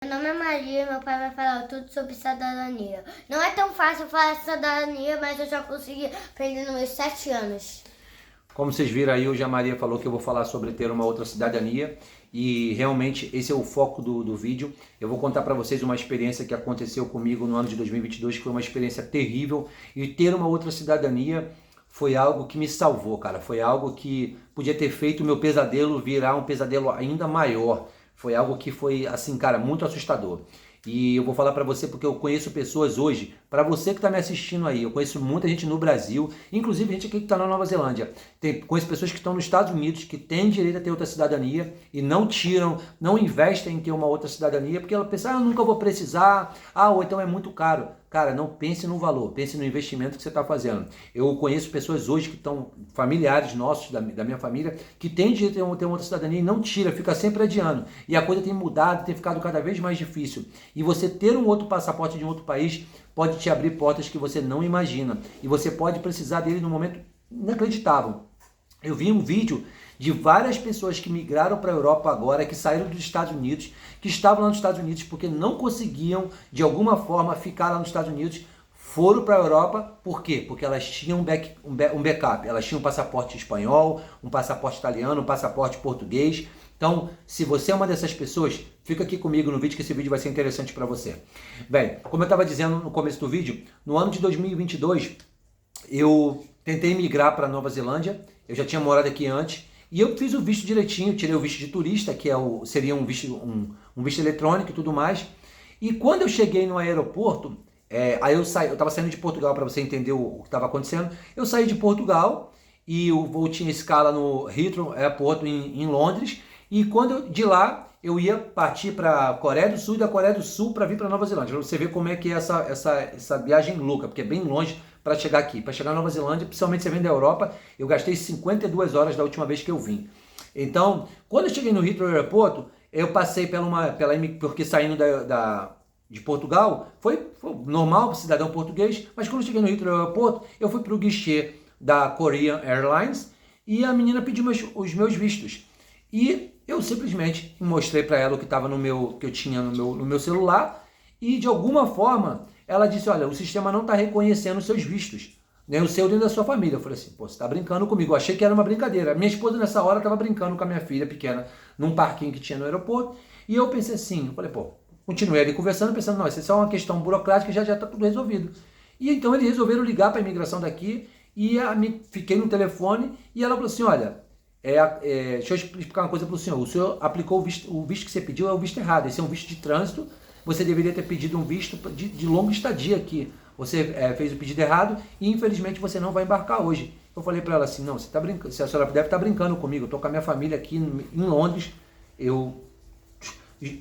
Meu nome é Maria e meu pai vai falar tudo sobre cidadania. Não é tão fácil falar cidadania, mas eu já consegui aprender nos meus 7 anos. Como vocês viram aí, hoje a Maria falou que eu vou falar sobre ter uma outra cidadania e realmente esse é o foco do vídeo. Eu vou contar para vocês uma experiência que aconteceu comigo no ano de 2022, que foi uma experiência terrível, e ter uma outra cidadania foi algo que me salvou, cara. Foi algo que podia ter feito o meu pesadelo virar um pesadelo ainda maior. Foi algo que foi, assim, cara, muito assustador. E eu vou falar para você porque eu conheço pessoas hoje, para você que está me assistindo aí, eu conheço muita gente no Brasil, inclusive gente aqui que está na Nova Zelândia. Conheço pessoas que estão nos Estados Unidos, que têm direito a ter outra cidadania e não tiram, não investem em ter uma outra cidadania, porque ela pensa, eu nunca vou precisar, ou então é muito caro. Cara, não pense no valor, pense no investimento que você está fazendo. Eu conheço pessoas hoje que estão, familiares nossos, da minha família, que têm direito a ter uma outra cidadania e não tira, fica sempre adiando. E a coisa tem mudado, tem ficado cada vez mais difícil. E você ter um outro passaporte de um outro país pode te abrir portas que você não imagina. E você pode precisar dele num momento inacreditável. Eu vi um vídeo de várias pessoas que migraram para a Europa agora, que saíram dos Estados Unidos, que estavam lá nos Estados Unidos porque não conseguiam, de alguma forma, ficar lá nos Estados Unidos, foram para a Europa, por quê? Porque elas tinham um backup, elas tinham um passaporte espanhol, um passaporte italiano, um passaporte português. Então, se você é uma dessas pessoas, fica aqui comigo no vídeo, que esse vídeo vai ser interessante para você. Bem, como eu estava dizendo no começo do vídeo, no ano de 2022, eu tentei migrar para Nova Zelândia, eu já tinha morado aqui antes, e eu fiz o visto direitinho, tirei o visto de turista, que seria um visto eletrônico e tudo mais. E quando eu cheguei no aeroporto, aí eu estava saindo de Portugal, para você entender o que estava acontecendo. Eu saí de Portugal e o voo tinha escala no Heathrow Airport em Londres. E de lá eu ia partir para a Coreia do Sul e da Coreia do Sul para vir para Nova Zelândia. Para você ver como é que é essa viagem louca, porque é bem longe para chegar aqui. Para chegar na Nova Zelândia, principalmente você vem da Europa, eu gastei 52 horas da última vez que eu vim. Então, quando eu cheguei no Heathrow Airport, eu passei porque saindo de Portugal, foi normal, cidadão português, mas quando eu cheguei no Heathrow Airport, eu fui para o guichê da Korean Airlines e a menina pediu os meus vistos. E eu simplesmente mostrei para ela o que estava que eu tinha no meu celular, e de alguma forma ela disse, olha, o sistema não está reconhecendo os seus vistos, nem o seu nem da sua família. Eu falei assim, pô, você está brincando comigo. Eu achei que era uma brincadeira. Minha esposa nessa hora estava brincando com a minha filha pequena num parquinho que tinha no aeroporto, e eu pensei assim, eu falei, pô, continuei ali conversando, pensando, não, isso é só uma questão burocrática, já está tudo resolvido. E então eles resolveram ligar para a imigração daqui, e fiquei no telefone, e ela falou assim, olha, deixa eu explicar uma coisa para o senhor aplicou o visto que você pediu é o visto errado, esse é um visto de trânsito, você deveria ter pedido um visto de longa estadia aqui, você fez o pedido errado e infelizmente você não vai embarcar hoje. Eu falei para ela assim, não, você está brincando, a senhora deve estar brincando comigo, eu estou com a minha família aqui em Londres, eu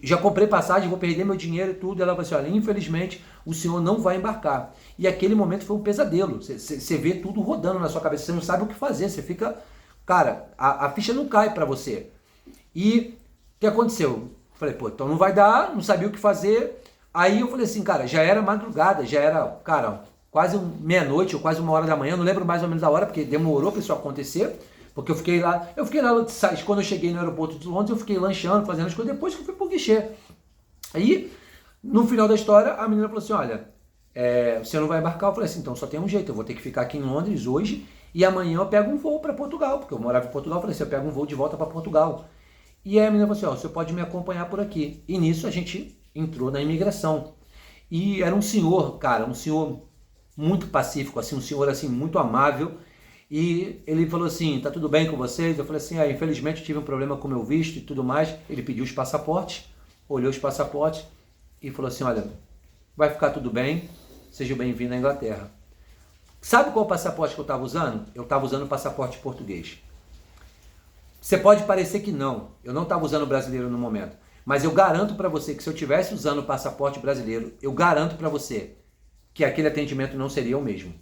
já comprei passagem, vou perder meu dinheiro e tudo. Ela falou assim, olha, infelizmente o senhor não vai embarcar. E aquele momento foi um pesadelo, você vê tudo rodando na sua cabeça, você não sabe o que fazer, você fica... Cara, a ficha não cai para você. E o que aconteceu? Falei, pô, então não vai dar, não sabia o que fazer. Aí eu falei assim, cara, já era madrugada, já era, cara, quase meia-noite ou quase 1 hora da manhã, não lembro mais ou menos a hora, porque demorou para isso acontecer, porque eu fiquei lá, quando eu cheguei no aeroporto de Londres, eu fiquei lanchando, fazendo as coisas, depois que eu fui pro guichê. Aí, no final da história, a menina falou assim, olha, você não vai embarcar? Eu falei assim, então só tem um jeito, eu vou ter que ficar aqui em Londres hoje, e amanhã eu pego um voo para Portugal, porque eu morava em Portugal, eu falei assim, eu pego um voo de volta para Portugal. E aí a menina falou assim, ó, você pode me acompanhar por aqui. E nisso a gente entrou na imigração. E era um senhor, cara, um senhor muito pacífico, assim, um senhor assim muito amável. E ele falou assim, tá tudo bem com vocês? Eu falei assim, infelizmente eu tive um problema com o meu visto e tudo mais. Ele pediu os passaportes, olhou os passaportes e falou assim, olha, vai ficar tudo bem, seja bem-vindo à Inglaterra. Sabe qual passaporte que eu estava usando? Eu estava usando o passaporte português. Você pode parecer que não, eu não estava usando o brasileiro no momento, mas eu garanto para você que se eu estivesse usando o passaporte brasileiro, eu garanto para você que aquele atendimento não seria o mesmo.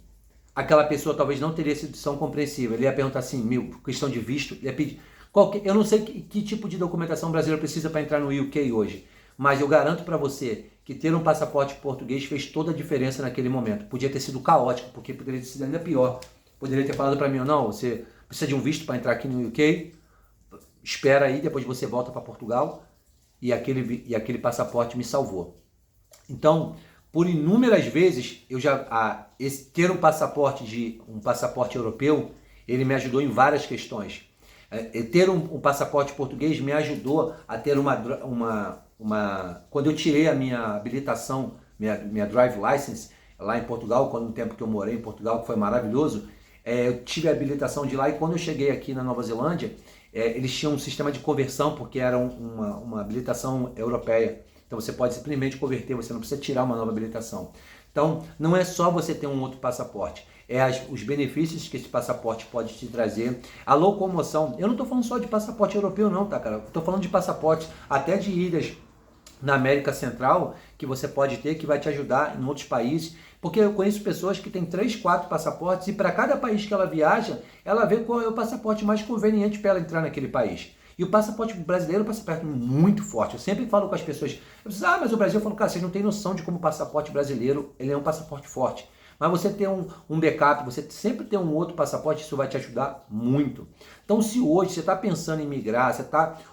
Aquela pessoa talvez não teria sido tão compreensível, ele ia perguntar assim, questão de visto, ele ia pedir, eu não sei que tipo de documentação brasileira precisa para entrar no UK hoje, mas eu garanto para você que ter um passaporte português fez toda a diferença naquele momento. Podia ter sido caótico, porque poderia ter sido ainda pior. Poderia ter falado para mim, não, você precisa de um visto para entrar aqui no UK, espera aí, depois você volta para Portugal. e aquele passaporte me salvou. Então, por inúmeras vezes, ter um passaporte europeu, ele me ajudou em várias questões. Ter um passaporte português me ajudou a ter quando eu tirei a minha habilitação, minha drive license, lá em Portugal, no tempo que eu morei em Portugal, que foi maravilhoso, eu tive a habilitação de lá, e quando eu cheguei aqui na Nova Zelândia, eles tinham um sistema de conversão, porque era uma habilitação europeia. Então você pode simplesmente converter, você não precisa tirar uma nova habilitação. Então não é só você ter um outro passaporte, os benefícios que esse passaporte pode te trazer, a locomoção. Eu não estou falando só de passaporte europeu não, tá, cara? Estou falando de passaportes até de ilhas na América Central, que você pode ter, que vai te ajudar em outros países, porque eu conheço pessoas que têm 3, 4 passaportes, e para cada país que ela viaja, ela vê qual é o passaporte mais conveniente para ela entrar naquele país. E o passaporte brasileiro é um passaporte muito forte. Eu sempre falo com as pessoas, mas o Brasil, eu falo, cara, vocês não têm noção de como o passaporte brasileiro, ele é um passaporte forte. Mas você ter um backup, você sempre ter um outro passaporte, isso vai te ajudar muito. Então, se hoje você está pensando em migrar,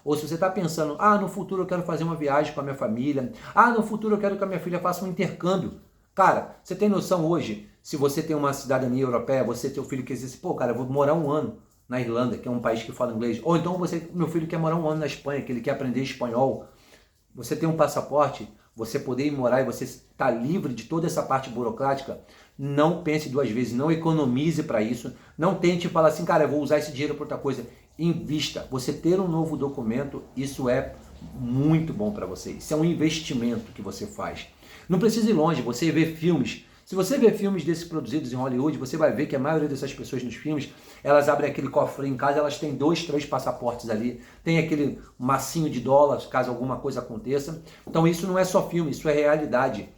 ou se você está pensando, no futuro eu quero fazer uma viagem com a minha família, no futuro eu quero que a minha filha faça um intercâmbio. Cara, você tem noção hoje, se você tem uma cidadania europeia, você tem o filho que diz assim, cara, eu vou morar um ano na Irlanda, que é um país que fala inglês, ou então meu filho quer morar um ano na Espanha, que ele quer aprender espanhol. Você tem um passaporte, você poder ir morar e você está livre de toda essa parte burocrática. Não pense 2 vezes, não economize para isso, não tente falar assim, cara, eu vou usar esse dinheiro para outra coisa. Invista. Você ter um novo documento, isso é muito bom para você. Isso é um investimento que você faz. Não precisa ir longe, você vê filmes. Se você vê filmes desses produzidos em Hollywood, você vai ver que a maioria dessas pessoas nos filmes, elas abrem aquele cofre em casa, elas têm 2, 3 passaportes ali, tem aquele massinho de dólares, caso alguma coisa aconteça. Então isso não é só filme, isso é realidade.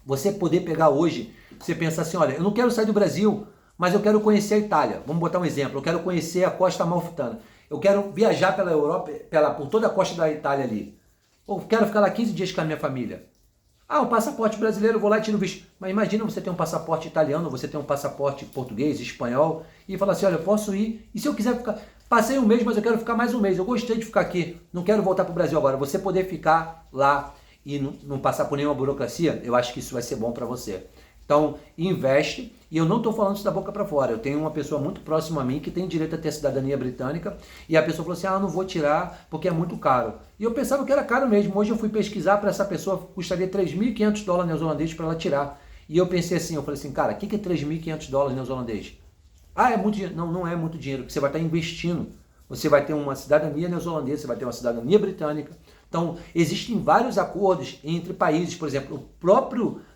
Você poder pegar hoje, você pensar assim, olha, eu não quero sair do Brasil, mas eu quero conhecer a Itália. Vamos botar um exemplo, eu quero conhecer a costa amalfitana. Eu quero viajar pela Europa, por toda a costa da Itália ali. Ou quero ficar lá 15 dias com a minha família. O passaporte brasileiro, eu vou lá e tiro o visto. Mas imagina você ter um passaporte italiano, você ter um passaporte português, espanhol, e falar assim, olha, eu posso ir, e se eu quiser ficar, passei um mês, mas eu quero ficar mais um mês, eu gostei de ficar aqui, não quero voltar para o Brasil agora. Você poder ficar lá e não passar por nenhuma burocracia, eu acho que isso vai ser bom para você. Então, investe, e eu não estou falando isso da boca para fora, eu tenho uma pessoa muito próxima a mim que tem direito a ter cidadania britânica, e a pessoa falou assim, não vou tirar porque é muito caro. E eu pensava que era caro mesmo, hoje eu fui pesquisar, para essa pessoa custaria $3.500 neozelandês para ela tirar. E eu pensei assim, eu falei assim, cara, o que é $3.500 neozelandês? É muito dinheiro. Não, não é muito dinheiro, porque você vai estar investindo. Você vai ter uma cidadania neozelandesa, você vai ter uma cidadania britânica. Então, existem vários acordos entre países, por exemplo,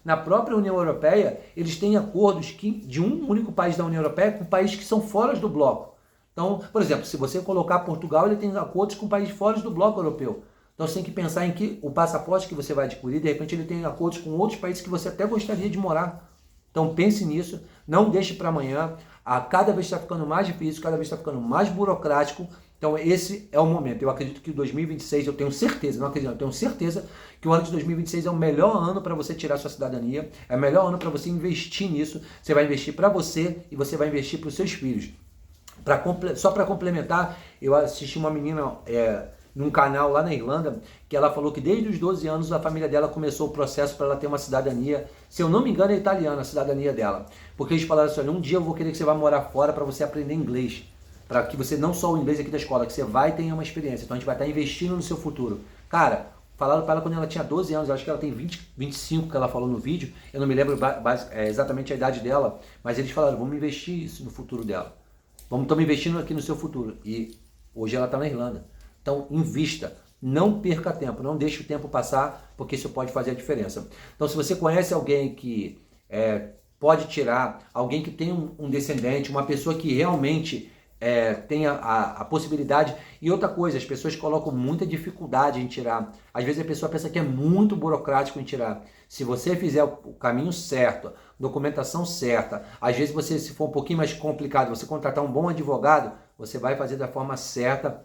na própria União Europeia, eles têm acordos de um único país da União Europeia com países que são fora do bloco. Então, por exemplo, se você colocar Portugal, ele tem acordos com países fora do bloco europeu. Então você tem que pensar em que o passaporte que você vai adquirir, de repente ele tem acordos com outros países que você até gostaria de morar. Então pense nisso, não deixe para amanhã. Cada vez está ficando mais difícil, cada vez está ficando mais burocrático. Então esse é o momento. Eu acredito que 2026, eu tenho certeza, não acredito, eu tenho certeza que o ano de 2026 é o melhor ano para você tirar sua cidadania, é o melhor ano para você investir nisso. Você vai investir para você e você vai investir para os seus filhos. Só para complementar, eu assisti uma menina num canal lá na Irlanda, que ela falou que desde os 12 anos a família dela começou o processo para ela ter uma cidadania, se eu não me engano é italiana a cidadania dela, porque eles falaram assim, olha, um dia eu vou querer que você vá morar fora para você aprender inglês, para que você não só o inglês aqui da escola, que você vai ter uma experiência, então a gente vai estar investindo no seu futuro. Cara, falaram para ela quando ela tinha 12 anos, eu acho que ela tem 25 que ela falou no vídeo, eu não me lembro exatamente a idade dela, mas eles falaram, vamos investir isso no futuro dela. Estamos investindo aqui no seu futuro. E hoje ela está na Irlanda. Então, invista. Não perca tempo. Não deixe o tempo passar, porque isso pode fazer a diferença. Então, se você conhece alguém que pode tirar, alguém que tem um descendente, uma pessoa que realmente tenha a possibilidade. E outra coisa, as pessoas colocam muita dificuldade em tirar. Às vezes a pessoa pensa que é muito burocrático em tirar. Se você fizer o caminho certo, documentação certa, às vezes você, se for um pouquinho mais complicado, você contratar um bom advogado, você vai fazer da forma certa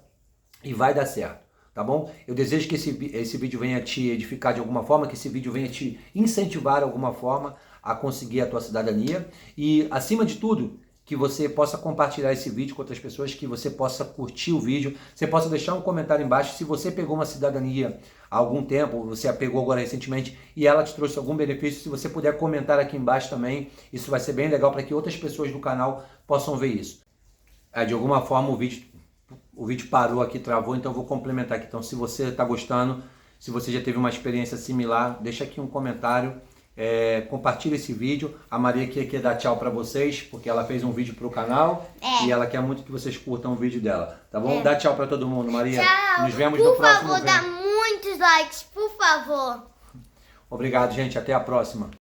e vai dar certo, tá bom? Eu desejo que esse vídeo venha te edificar de alguma forma, que esse vídeo venha te incentivar de alguma forma a conseguir a tua cidadania e, acima de tudo, que você possa compartilhar esse vídeo com outras pessoas, que você possa curtir o vídeo, você possa deixar um comentário embaixo se você pegou uma cidadania há algum tempo, você a pegou agora recentemente e ela te trouxe algum benefício, se você puder comentar aqui embaixo também, isso vai ser bem legal para que outras pessoas do canal possam ver isso. De alguma forma o vídeo parou aqui, travou, então eu vou complementar aqui. Então se você está gostando, se você já teve uma experiência similar, deixa aqui um comentário. Compartilha esse vídeo. A Maria aqui quer dar tchau pra vocês, porque ela fez um vídeo pro canal e ela quer muito que vocês curtam o vídeo dela, tá bom? Dá tchau pra todo mundo, Maria. Tchau. Nos vemos no próximo vídeo. Por favor, dá muitos likes, por favor. Obrigado, gente. Até a próxima.